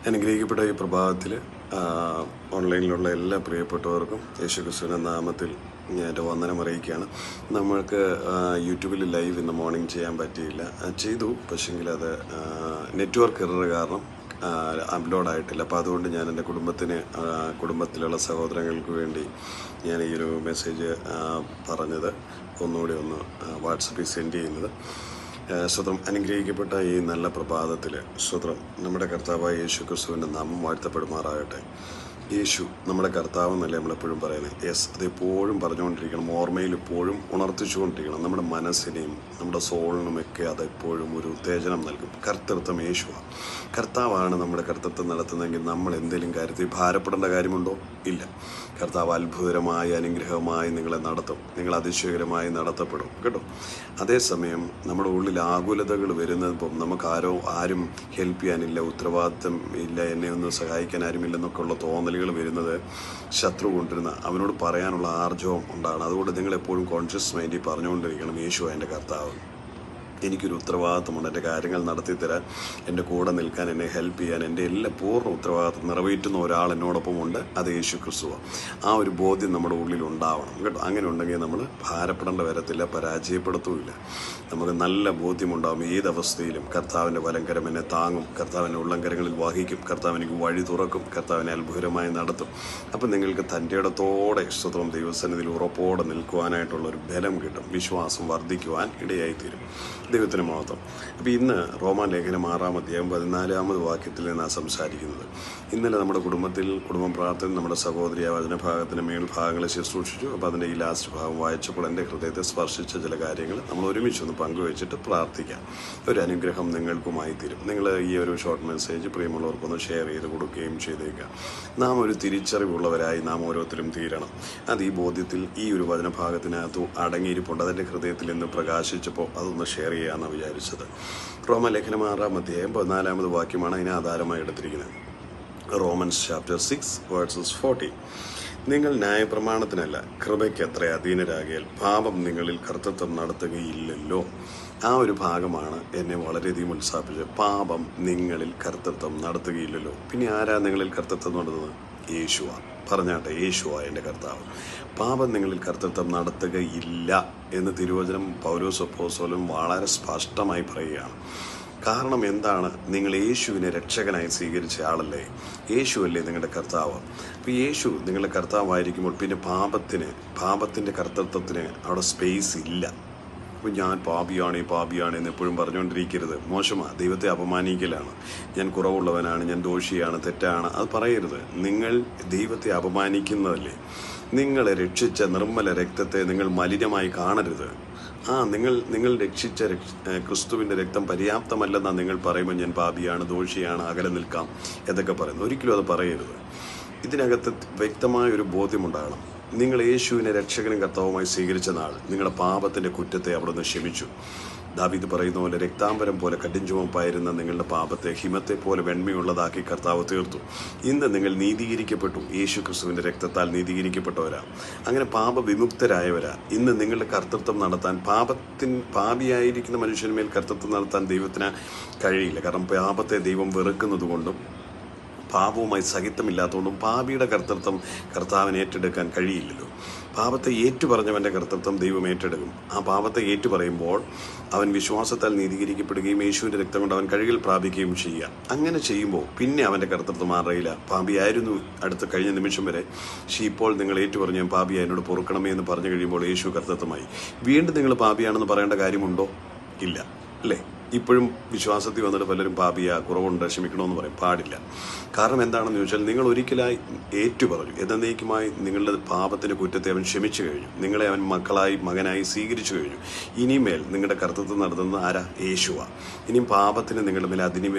അനുഗ്രഹിക്കപ്പെട്ട ഈ പ്രഭാതത്തിൽ ഓൺലൈനിലുള്ള എല്ലാ പ്രിയപ്പെട്ടവർക്കും യേശുക്രിസ്തുവിൻ്റെ നാമത്തിൽ ഞാൻ എൻ്റെ വന്ദനം അറിയിക്കുകയാണ്. നമ്മൾക്ക് യൂട്യൂബിൽ ലൈവ് ഇന്ന് മോർണിംഗ് ചെയ്യാൻ പറ്റിയില്ല. ചെയ്തു, പക്ഷെങ്കിൽ അത് നെറ്റ്വർക്ക് എറർ കാരണം അപ്ലോഡ് ആയിട്ടില്ല. അപ്പോൾ അതുകൊണ്ട് ഞാൻ എൻ്റെ കുടുംബത്തിലുള്ള സഹോദരങ്ങൾക്ക് വേണ്ടി ഞാൻ ഈ ഒരു മെസ്സേജ് പറഞ്ഞത് ഒന്നുകൂടി ഒന്ന് വാട്സപ്പിൽ സെൻഡ് ചെയ്യുന്നത്. സ്വതം അനുഗ്രഹിക്കപ്പെട്ട ഈ നല്ല പ്രഭാതത്തിൽ സ്വതം നമ്മുടെ കർത്താവായ യേശു ക്രിസ്തുവിൻ്റെ നാമം വാഴ്ത്തപ്പെടുമാറാകട്ടെ. യേശു നമ്മുടെ കർത്താവ് എന്നല്ലേ നമ്മളെപ്പോഴും പറയുന്നത്. യെസ്, അതെപ്പോഴും പറഞ്ഞുകൊണ്ടിരിക്കണം, ഓർമ്മയിൽ എപ്പോഴും ഉണർത്തിച്ചുകൊണ്ടിരിക്കണം. നമ്മുടെ മനസ്സിനെയും നമ്മുടെ സോളിനുമൊക്കെ അതെപ്പോഴും ഒരു ഉത്തേജനം നൽകും. കർത്തൃത്വം യേശുവാണ്. കർത്താവാണ് നമ്മുടെ കർത്തൃത്വം നടത്തുന്നതെങ്കിൽ നമ്മൾ എന്തെങ്കിലും കാര്യത്തിൽ ഭാരപ്പെടേണ്ട കാര്യമുണ്ടോ? ഇല്ല. കർത്താവ് അത്ഭുതകരമായി അനുഗ്രഹമായി നിങ്ങളെ നടത്തും. നിങ്ങൾ അതിശയകരമായി നടത്തപ്പെടും കേട്ടോ. അതേസമയം നമ്മുടെ ഉള്ളിൽ ആകുലതകൾ വരുന്നതിപ്പം ആരും ഹെൽപ്പ് ചെയ്യാനില്ല, ഉത്തരവാദിത്തം ഇല്ല, എന്നെ ഒന്ന് സഹായിക്കാൻ ആരുമില്ലെന്നൊക്കെ ഉള്ള തോന്നലുകൾ വരുന്നത് ശത്രു കൊണ്ടിരുന്ന അവനോട് പറയാനുള്ള ആർജവം ഉണ്ടാകണം. അതുകൊണ്ട് നിങ്ങളെപ്പോഴും കോൺഷ്യസ് മൈൻഡിൽ പറഞ്ഞുകൊണ്ടിരിക്കണം, യേശു എൻ്റെ കർത്താവ്, എനിക്കൊരു ഉത്തരവാദിത്തമുണ്ട്, എൻ്റെ കാര്യങ്ങൾ നടത്തിത്തരാൻ, എൻ്റെ കൂടെ നിൽക്കാൻ, എന്നെ ഹെൽപ്പ് ചെയ്യാൻ, എൻ്റെ എല്ലാ പൂർണ്ണ ഉത്തരവാദിത്തം നിറവേറ്റുന്ന ഒരാൾ എന്നോടൊപ്പം ഉണ്ട്, അത് യേശു ക്രിസ്തുവാണ്. ആ ഒരു ബോധ്യം നമ്മുടെ ഉള്ളിൽ ഉണ്ടാവണം കേട്ടോ. അങ്ങനെ ഉണ്ടെങ്കിൽ നമ്മൾ ഭാരപ്പെടേണ്ട വരത്തില്ല, പരാജയപ്പെടുത്തുമില്ല. നമുക്ക് നല്ല ബോധ്യമുണ്ടാകും. ഏതവസ്ഥയിലും കർത്താവിൻ്റെ വലങ്കരം എന്നെ താങ്ങും, കർത്താവിൻ്റെ ഉള്ളംകരങ്ങളിൽ വഹിക്കും, കർത്താവ് എനിക്ക് വഴി തുറക്കും, കർത്താവിനെ അത്ഭുതമായി നടത്തും. അപ്പം നിങ്ങൾക്ക് തൻ്റെ ഇടത്തോടെ സ്വതം ദൈവസന്നിധിയിൽ ഉറപ്പോടെ നിൽക്കുവാനായിട്ടുള്ളൊരു ബലം കിട്ടും, വിശ്വാസം വർദ്ധിക്കുവാൻ ഇടയായിത്തീരും. ദൈവത്തിന് മഹത്വം. അപ്പോൾ ഇന്ന് റോമാലേഖനം 6-ാം അധ്യായം 14-ാമത് വാക്യത്തിൽ നിന്നാണ് സംസാരിക്കുന്നത്. ഇന്നലെ നമ്മുടെ കുടുംബം പ്രാർത്ഥന നമ്മുടെ സഹോദരിയ വചനഭാഗത്തിൻ്റെ മേൽഭാഗങ്ങളെ ശുശ്രൂഷിച്ചു. അപ്പോൾ അതിൻ്റെ ഈ ലാസ്റ്റ് ഭാഗം വായിച്ചപ്പോൾ എൻ്റെ ഹൃദയത്തെ സ്പർശിച്ച ചില കാര്യങ്ങൾ നമ്മൾ ഒരുമിച്ചൊന്ന് പങ്കുവെച്ചിട്ട് പ്രാർത്ഥിക്കാം. ഒരു അനുഗ്രഹം നിങ്ങൾക്കുമായി തീരും. നിങ്ങൾ ഈ ഒരു ഷോർട്ട് മെസ്സേജ് പ്രിയമുള്ളവർക്കൊന്ന് ഷെയർ ചെയ്ത് കൊടുക്കുകയും ചെയ്തേക്കാം. നാം ഒരു തിരിച്ചറിവുള്ളവരായി നാം ഓരോരുത്തരും തീരണം. അത് ഈ ബോധ്യത്തിൽ ഈ ഒരു വചനഭാഗത്തിനകത്ത് അടങ്ങിയിരിപ്പുണ്ട്. അതിൻ്റെ ഹൃദയത്തിൽ നിന്ന് പ്രകാശിച്ചപ്പോൾ അതൊന്ന് ഷെയർ ചെയ്യാമെന്നാണ് വിചാരിച്ചത്. റോമലേഖനം 6-ാം അധ്യായം 14-ാമത് വാക്യമാണ് അതിനെ ആധാരമായി എടുത്തിരിക്കുന്നത്. Romance chapter 6:40. നിങ്ങൾ ന്യായപ്രമാണത്തിനല്ല കൃപയ്ക്ക് അത്ര അധീനരാകിയാൽ പാപം നിങ്ങളിൽ കർത്തൃത്വം നടത്തുകയില്ലല്ലോ. ആ ഒരു ഭാഗമാണ് എന്നെ വളരെയധികം ഉത്സാഹിപ്പിച്ചത്. പാപം നിങ്ങളിൽ കർത്തൃത്വം നടത്തുകയില്ലല്ലോ. പിന്നെ ആരാ നിങ്ങളിൽ കർത്തൃത്വം നടത്തുന്നത്? യേശുവാണ്. പറഞ്ഞാട്ടെ, യേശുവാ എൻ്റെ കർത്താവ്. പാപം നിങ്ങളിൽ കർത്തൃത്വം നടത്തുകയില്ല എന്ന് തിരുവചനം പൗലോസ് അപ്പോസ്തലൻ വളരെ സ്പഷ്ടമായി പറയുകയാണ്. കാരണം എന്താണ്? നിങ്ങൾ യേശുവിനെ രക്ഷകനായി സ്വീകരിച്ച ആളല്ലേ? യേശുവല്ലേ നിങ്ങളുടെ കർത്താവ്? അപ്പോൾ യേശു നിങ്ങളുടെ കർത്താവായിരിക്കുമ്പോൾ പിന്നെ പാപത്തിൻ്റെ കർത്തൃത്വത്തിന് അവിടെ സ്പേസ് ഇല്ല. അപ്പോൾ ഞാൻ പാപിയാണ് എന്ന് എപ്പോഴും പറഞ്ഞുകൊണ്ടിരിക്കരുത്. മോശമാണ്, ദൈവത്തെ അപമാനിക്കലാണ്. ഞാൻ കുറവുള്ളവനാണ്, ഞാൻ ദോഷിയാണ്, തെറ്റാണ്, അത് പറയരുത്. നിങ്ങൾ ദൈവത്തെ അപമാനിക്കുന്നതല്ലേ. നിങ്ങളെ രക്ഷിച്ച നിർമ്മല രക്തത്തെ നിങ്ങൾ മലിനമായി കാണരുത്. നിങ്ങൾ രക്ഷിച്ച ക്രിസ്തുവിൻ്റെ രക്തം പര്യാപ്തമല്ലെന്നാണ് നിങ്ങൾ പറയുമ്പോൾ ഞാൻ പാപിയാണ്, ദോഷിയാണ്, അകലെ നിൽക്കാം എന്നൊക്കെ പറയുന്നു. ഒരിക്കലും അത് പറയരുത്. ഇതിനകത്ത് വ്യക്തമായ ഒരു ബോധ്യമുണ്ടാകണം. നിങ്ങൾ യേശുവിനെ രക്ഷകനും കർത്താവുമായി സ്വീകരിച്ച നാൾ നിങ്ങളുടെ പാപത്തിൻ്റെ കുറ്റത്തെ അവിടുന്ന് ക്ഷമിച്ചു. ദാവീദ് പറയുന്ന പോലെ രക്താംബരം പോലെ കടുംചുവപ്പായിരുന്ന നിങ്ങളുടെ പാപത്തെ ഹിമത്തെ പോലെ വെണ്മയുള്ളതാക്കി കർത്താവ് തീർത്തു. ഇന്ന് നിങ്ങൾ നീതീകരിക്കപ്പെട്ടു. യേശു ക്രിസ്തുവിൻ്റെ രക്തത്താൽ നീതീകരിക്കപ്പെട്ടവരാ. അങ്ങനെ പാപവിമുക്തരായവരാ. ഇന്ന് നിങ്ങളുടെ കർത്തൃത്വം നടത്താൻ പാപിയായിരിക്കുന്ന മനുഷ്യന്മേൽ കർത്തൃത്വം നടത്താൻ ദൈവത്തിന് കഴിയില്ല. കാരണം പാപത്തെ ദൈവം വെറുക്കുന്നത് കൊണ്ടും പാപവുമായി സഹിത്തമില്ലാത്തതുകൊണ്ടും പാപിയുടെ കർത്തൃത്വം കർത്താവിന് ഏറ്റെടുക്കാൻ കഴിയില്ലല്ലോ. പാപത്തെ ഏറ്റുപറഞ്ഞവൻ്റെ കർത്തൃത്വം ദൈവം ഏറ്റെടുക്കും. ആ പാപത്തെ ഏറ്റുപറയുമ്പോൾ അവൻ വിശ്വാസത്താൽ നീതീകരിക്കപ്പെടുകയും യേശുവിൻ്റെ രക്തം കൊണ്ട് അവൻ കഴുകൽ പ്രാപിക്കുകയും ചെയ്യുക. അങ്ങനെ ചെയ്യുമ്പോൾ പിന്നെ അവൻ്റെ കർത്തൃത്വം മാറിയില്ല. പാപിയായിരുന്നു കഴിഞ്ഞ നിമിഷം വരെ. പക്ഷേ ഇപ്പോൾ നിങ്ങൾ ഏറ്റുപറഞ്ഞ പാപിയായി എന്നോട് പൊറുക്കണമേ എന്ന് പറഞ്ഞു കഴിയുമ്പോൾ യേശു കർത്തൃത്വമായി. വീണ്ടും നിങ്ങൾ പാപിയാണെന്ന് പറയേണ്ട കാര്യമുണ്ടോ? ഇല്ല, അല്ലേ? ഇപ്പോഴും വിശ്വാസത്തിൽ വന്നിട്ട് പലരും പാപിയാ, കുറവുണ്ട്, ക്ഷമിക്കണമെന്ന് പറയും. പാടില്ല. കാരണം എന്താണെന്ന് ചോദിച്ചാൽ നിങ്ങൾ ഒരിക്കലായി ഏറ്റുപറഞ്ഞു. എന്നേക്കുമായി നിങ്ങളുടെ പാപത്തിൻ്റെ കുറ്റത്തെ അവൻ ക്ഷമിച്ചു കഴിഞ്ഞു. നിങ്ങളെ അവൻ മകനായി സ്വീകരിച്ചു കഴിഞ്ഞു. ഇനിമേൽ നിങ്ങളുടെ കർത്തൃത്വം നടത്തുന്നത് ആരാ? യേശുവാ. ഇനിയും പാപത്തിന് നിങ്ങളുടെ മേലെ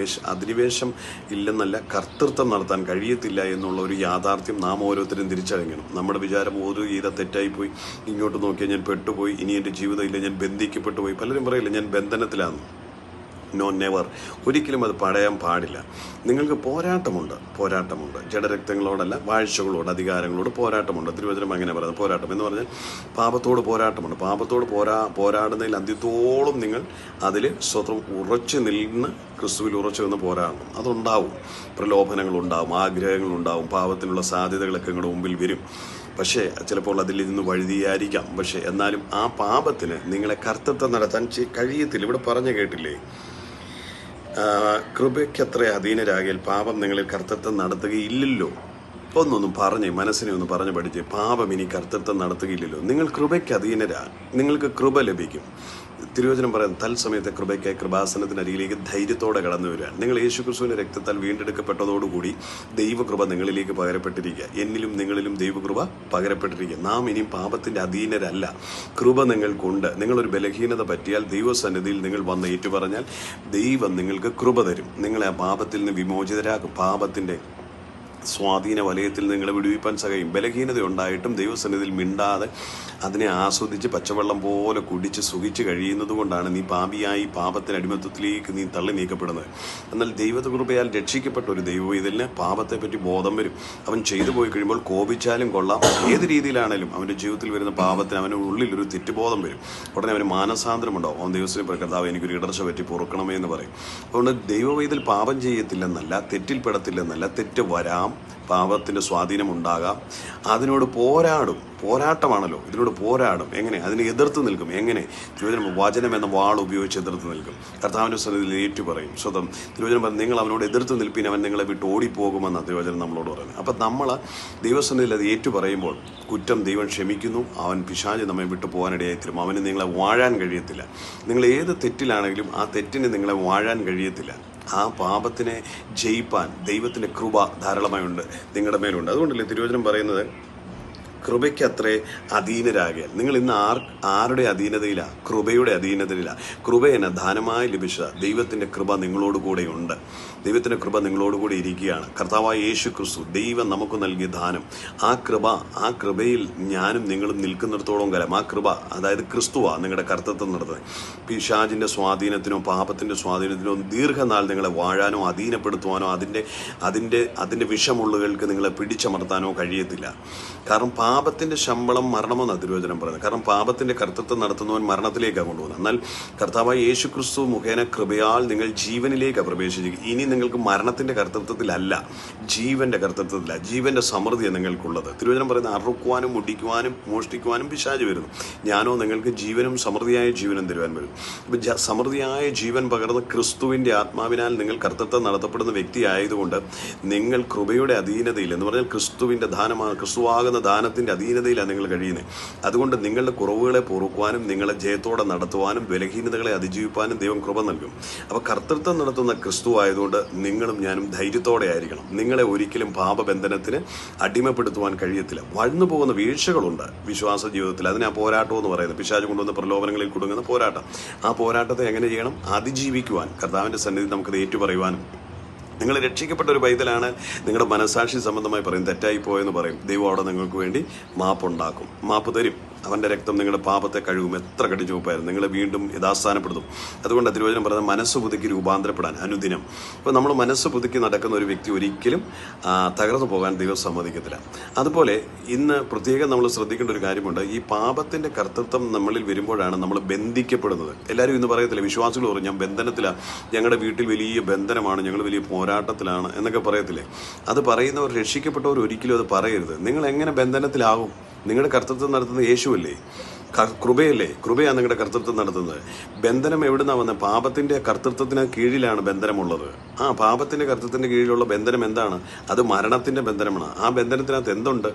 അധിനിവേശം ഇല്ലെന്നല്ല, കർത്തൃത്വം നടത്താൻ കഴിയത്തില്ല എന്നുള്ള ഒരു യാഥാർത്ഥ്യം നാം ഓരോരുത്തരും തിരിച്ചറിയണം. നമ്മുടെ വിചാരം ചെയ്ത തെറ്റായിപ്പോയി, ഇങ്ങോട്ട് നോക്കിയാൽ ഞാൻ പെട്ടുപോയി, ഇനി എൻ്റെ ജീവിതമില്ല, ഞാൻ ബന്ധിക്കപ്പെട്ടു പോയി. പലരും പറയില്ല ഞാൻ ബന്ധനത്തിലാണ്. No never. ഒരിക്കലും അത് പടയാൻ പാടില്ല. നിങ്ങൾക്ക് പോരാട്ടമുണ്ട്. ജഡരക്തങ്ങളോടല്ല, വാഴ്ചകളോട്, അധികാരങ്ങളോട് പോരാട്ടമുണ്ട്. തിരുവചനം അങ്ങനെ പറയുന്നത്. പോരാട്ടം എന്ന് പറഞ്ഞാൽ പാപത്തോട് പോരാട്ടമുണ്ട്. പാപത്തോട് പോരാടുന്നതിൽ അന്ത്യത്തോളം നിങ്ങൾ അതിൽ സ്വതം ഉറച്ചു നിന്ന് ക്രിസ്തുവിൽ ഉറച്ചു നിന്ന് പോരാടണം. അതുണ്ടാവും. പ്രലോഭനങ്ങളുണ്ടാവും, ആഗ്രഹങ്ങളുണ്ടാവും, പാപത്തിനുള്ള സാധ്യതകളൊക്കെ നിങ്ങളുടെ മുമ്പിൽ വരും. പക്ഷേ ചിലപ്പോൾ അതിൽ നിന്ന് വഴുതിയായിരിക്കാം. പക്ഷേ എന്നാലും ആ പാപത്തിന് നിങ്ങളെ കർത്തൃത്വം നടത്താൻ കഴിയത്തില്ല. ഇവിടെ പറഞ്ഞു കേട്ടില്ലേ, കൃപയ്ക്കത്ര അധീനരാകിയാൽ പാപം നിങ്ങളിൽ കർത്തൃത്വം നടത്തുകയില്ലല്ലോ. ഒന്നൊന്നും പറഞ്ഞേ, മനസ്സിനെ ഒന്ന് പറഞ്ഞു പഠിച്ചേ. പാപം ഇനി കർത്തൃത്വം നടത്തുകയില്ലല്ലോ. നിങ്ങൾ കൃപയ്ക്ക് അധീനരാ, നിങ്ങൾക്ക് കൃപ ലഭിക്കും. തിരുവചനം പറയുന്നത് തൽസമയത്തെ കൃപയ്ക്കായി കൃപാസനത്തിനരികിലേക്ക് ധൈര്യത്തോടെ കടന്നു വരിക. നിങ്ങൾ യേശുക്രിസ്തുവിന്റെ രക്തത്താൽ വീണ്ടെടുക്കപ്പെട്ടതോടുകൂടി ദൈവകൃപ നിങ്ങളിലേക്ക് പകരപ്പെട്ടിരിക്കുക. എന്നിലും നിങ്ങളിലും ദൈവകൃപ പകരപ്പെട്ടിരിക്കുക. നാം ഇനിയും പാപത്തിന്റെ അധീനരല്ല, കൃപ നിങ്ങൾക്കുണ്ട്. നിങ്ങളൊരു ബലഹീനത പറ്റിയാൽ ദൈവസന്നിധിയിൽ നിങ്ങൾ വന്ന് ഏറ്റുപറഞ്ഞാൽ ദൈവം നിങ്ങൾക്ക് കൃപ തരും. നിങ്ങളെ ആ പാപത്തിൽ നിന്ന് വിമോചിതരാക്കും. പാപത്തിന്റെ സ്വാധീന വലയത്തിൽ നിങ്ങളെ വിടുവിപ്പാൻ സഹായിക്കും. ബലഹീനത ഉണ്ടായിട്ടും ദൈവസന്നിധിയിൽ മിണ്ടാതെ അതിനെ ആസ്വദിച്ച് പച്ചവെള്ളം പോലെ കുടിച്ച് സുഖിച്ച് കഴിയുന്നത് കൊണ്ടാണ് നീ പാപിയായി പാപത്തിന് അടിമത്വത്തിലേക്ക് നീ തള്ളി നീക്കപ്പെടുന്നത്. എന്നാൽ ദൈവകൃപയാൽ രക്ഷിക്കപ്പെട്ട ഒരു ദൈവവേദലിന് പാപത്തെപ്പറ്റി ബോധം വരും. അവൻ ചെയ്തു പോയി കഴിയുമ്പോൾ കോപിച്ചാലും കൊള്ളാം, ഏത് രീതിയിലാണേലും അവൻ്റെ ജീവിതത്തിൽ വരുന്ന പാപത്തിന് അവൻ്റെ ഉള്ളിൽ ഒരു തെറ്റുബോധം വരും. ഉടനെ അവന് മാനസാന്തരം ഉണ്ടാവും. അവൻ ദൈവത്തിന് കർത്താവ് എനിക്കൊരു ഇടർച്ച പറ്റി പൊറുക്കണമേ എന്ന് പറയും. അതുകൊണ്ട് ദൈവവേദൽ പാപം ചെയ്യത്തില്ലെന്നല്ല, തെറ്റിൽപ്പെടത്തില്ലെന്നല്ല, തെറ്റ് വരാം, പാപത്തിൻ്റെ സ്വാധീനം ഉണ്ടാകാം. അതിനോട് പോരാട്ടമാണല്ലോ. ഇതിനോട് പോരാടും. എങ്ങനെ? അതിനെ എതിർത്ത് നിൽക്കും. എങ്ങനെ? തിരുവചനം വചനം എന്ന വാൾ ഉപയോഗിച്ച് എതിർത്ത് നിൽക്കും. കർത്താവിൻ്റെ സന്നിധിയിൽ ഏറ്റു പറയും. സ്വതം തിരുവചനം പറഞ്ഞ് നിങ്ങൾ അവനോട് എതിർത്ത് നിൽപ്പിൻ, അവൻ നിങ്ങളെ വിട്ട് ഓടിപ്പോകുമെന്നാണ് തിരുവചനം നമ്മളോട് പറയുന്നത്. അപ്പം നമ്മൾ ദൈവസന്നിധിയിൽ അത് ഏറ്റു പറയുമ്പോൾ കുറ്റം ദൈവം ക്ഷമിക്കുന്നു. അവൻ പിശാച് നമ്മെ വിട്ടു പോകാനിടയായിത്തീരും. അവന് നിങ്ങളെ വാഴാൻ കഴിയത്തില്ല. നിങ്ങൾ ഏത് തെറ്റിലാണെങ്കിലും ആ തെറ്റിന് നിങ്ങളെ വാഴാൻ കഴിയത്തില്ല. ആ പാപത്തിനെ ജയിപ്പാൻ ദൈവത്തിൻ്റെ കൃപ ധാരാളമായുണ്ട്, നിങ്ങളുടെ മേലുണ്ട്. അതുകൊണ്ടല്ലേ തിരുവചനം പറയുന്നത് കൃപയ്ക്ക് അത്രേ അധീനരാകിയാൽ. നിങ്ങൾ ഇന്ന് ആരുടെ അധീനതയിലാണ്? കൃപയുടെ അധീനതയിലാണ്. കൃപ എന്ന ദാനമായി ലഭിച്ച ദൈവത്തിൻ്റെ കൃപ നിങ്ങളോട് കൂടെയുണ്ട്. ദൈവത്തിൻ്റെ കൃപ നിങ്ങളോട് കൂടി ഇരിക്കുകയാണ്. കർത്താവായ യേശു ക്രിസ്തു ദൈവം നമുക്ക് നൽകിയ ദാനം. ആ കൃപയിൽ ഞാനും നിങ്ങളും നിൽക്കുന്നിടത്തോളം കാലം ആ കൃപ, അതായത് ക്രിസ്തുവാണ് നിങ്ങളുടെ കർത്തൃത്വം നടത്തുന്നത്. പിശാചിൻ്റെ സ്വാധീനത്തിനോ പാപത്തിൻ്റെ സ്വാധീനത്തിനോ ദീർഘനാൾ നിങ്ങളെ വാഴാനോ അധീനപ്പെടുത്തുവാനോ അതിൻ്റെ വിഷമുള്ളുകൾക്ക് നിങ്ങളെ പിടിച്ചമർത്താനോ കഴിയത്തില്ല. കാരണം പാപത്തിൻ്റെ ശമ്പളം മരണമെന്നാണ് തിരുവചനം പറയുന്നത്. കാരണം പാപത്തിൻ്റെ കർത്തൃത്വം നടത്തുന്നവൻ മരണത്തിലേക്കാണ് കൊണ്ടുപോകുന്നത്. എന്നാൽ കർത്താവായ യേശു ക്രിസ്തു മുഖേന കൃപയാൽ നിങ്ങൾ ജീവനിലേക്കാണ് പ്രവേശിച്ചിരിക്കുക. ഇനി നിങ്ങൾക്ക് മരണത്തിൻ്റെ കർത്തൃത്വത്തിലല്ല, ജീവൻ്റെ കർത്തൃത്വത്തിലാണ്. ജീവൻ്റെ സമൃദ്ധിയാണ് നിങ്ങൾക്കുള്ളത്. തിരുവചനം പറയുന്നത് അറുക്കുവാനും മുടിക്കുവാനും മോഷ്ടിക്കുവാനും പിശാച് വരുന്നു, ഞാനോ നിങ്ങൾക്ക് ജീവനും സമൃദ്ധിയായ ജീവനും തരുവാൻ വരും. അപ്പം സമൃദ്ധിയായ ജീവൻ പകർന്ന് ക്രിസ്തുവിൻ്റെ ആത്മാവിനാൽ നിങ്ങൾ കർത്തൃത്വം നടത്തപ്പെടുന്ന വ്യക്തിയായതുകൊണ്ട് നിങ്ങൾ കൃപയുടെ അധീനതയിൽ എന്ന് പറഞ്ഞാൽ ക്രിസ്തുവിൻ്റെ ദാനമാണ്, ക്രിസ്തുവാകുന്ന ദാനത്തിൻ്റെ അധീനതയിലാണ് നിങ്ങൾ കഴിയുന്നത്. അതുകൊണ്ട് നിങ്ങളുടെ കുറവുകളെ പൊറുക്കുവാനും നിങ്ങളെ ജയത്തോടെ നടത്തുവാനും ബലഹീനതകളെ അതിജീവിപ്പാനും ദൈവം കൃപ നൽകും. അപ്പോൾ കർത്തൃത്വം നടത്തുന്ന ക്രിസ്തു ആയതുകൊണ്ട് നിങ്ങളും ഞാനും ധൈര്യത്തോടെ ആയിരിക്കണം. നിങ്ങളെ ഒരിക്കലും പാപബന്ധനത്തിന് അടിമപ്പെടുത്തുവാൻ കഴിയത്തില്ല. വഴന്നു പോകുന്ന വീഴ്ചകളുണ്ട് വിശ്വാസ ജീവിതത്തിൽ. അതിനാ പോരാട്ടം എന്ന് പറയുന്നത്. പിശാച് കൊണ്ടുവന്ന പ്രലോഭനങ്ങളിൽ കുടുങ്ങുന്ന പോരാട്ടം. ആ പോരാട്ടത്തെ എങ്ങനെ ചെയ്യണം? അതിജീവിക്കുവാൻ കർത്താവിൻ്റെ സന്നിധി നമുക്കത് ഏറ്റുപറയുവാനും. നിങ്ങൾ രക്ഷിക്കപ്പെട്ട ഒരു പൈതലാണ്, നിങ്ങളുടെ മനസാക്ഷി സംബന്ധമായി പറയും തെറ്റായി പോയെന്ന് പറയും. ദൈവം അവിടെ നിങ്ങൾക്ക് വേണ്ടി മാപ്പുണ്ടാക്കും, മാപ്പ് തരും. അവൻ്റെ രക്തം നിങ്ങളുടെ പാപത്തെ കഴുകും. എത്ര കടിച്ചുവപ്പായിരുന്നു നിങ്ങളെ വീണ്ടും യഥാസ്ഥാനപ്പെടുത്തും. അതുകൊണ്ട് തിരുവചനം പറയുന്നത് മനസ്സ് പുതുക്കി രൂപാന്തരപ്പെടാൻ അനുദിനം. ഇപ്പോൾ നമ്മൾ മനസ്സ് പുതുക്കി നടക്കുന്ന ഒരു വ്യക്തി ഒരിക്കലും തകർന്നു പോകാൻ ദൈവം സമ്മതിക്കത്തില്ല. അതുപോലെ ഇന്ന് പ്രത്യേകം നമ്മൾ ശ്രദ്ധിക്കേണ്ട ഒരു കാര്യമുണ്ട്. ഈ പാപത്തിൻ്റെ കർത്തൃത്വം നമ്മളിൽ വരുമ്പോഴാണ് നമ്മൾ ബന്ധിക്കപ്പെടുന്നത്. എല്ലാവരും ഇന്ന് പറയത്തില്ല, വിശ്വാസികൾ പറയും ഞാൻ ബന്ധനത്തിലാണ്, ഞങ്ങളുടെ വീട്ടിൽ വലിയ ബന്ധനമാണ്, ഞങ്ങൾ വലിയ പോരാട്ടത്തിലാണ് എന്നൊക്കെ പറയത്തില്ലേ. അത് പറയുന്നവർ, രക്ഷിക്കപ്പെട്ടവർ ഒരിക്കലും അത് പറയരുത്. നിങ്ങൾ എങ്ങനെ ബന്ധനത്തിലാകും? നിങ്ങളുടെ കർത്തൃത്വം നടത്തുന്ന യേശുവല്ലേ, കൃപയല്ലേ? കൃപയാണ് നിങ്ങളുടെ കർത്തൃത്വം നടത്തുന്നത്. ബന്ധനം എവിടുന്നാണ് വന്നത്? പാപത്തിൻ്റെ കർത്തൃത്വത്തിന് കീഴിലാണ് ബന്ധനമുള്ളത്. പാപത്തിൻ്റെ കർത്തൃത്വത്തിൻ്റെ കീഴിലുള്ള ബന്ധനം എന്താണ്? അത് മരണത്തിൻ്റെ ബന്ധനമാണ്. ആ ബന്ധനത്തിനകത്ത് എന്തുണ്ട്?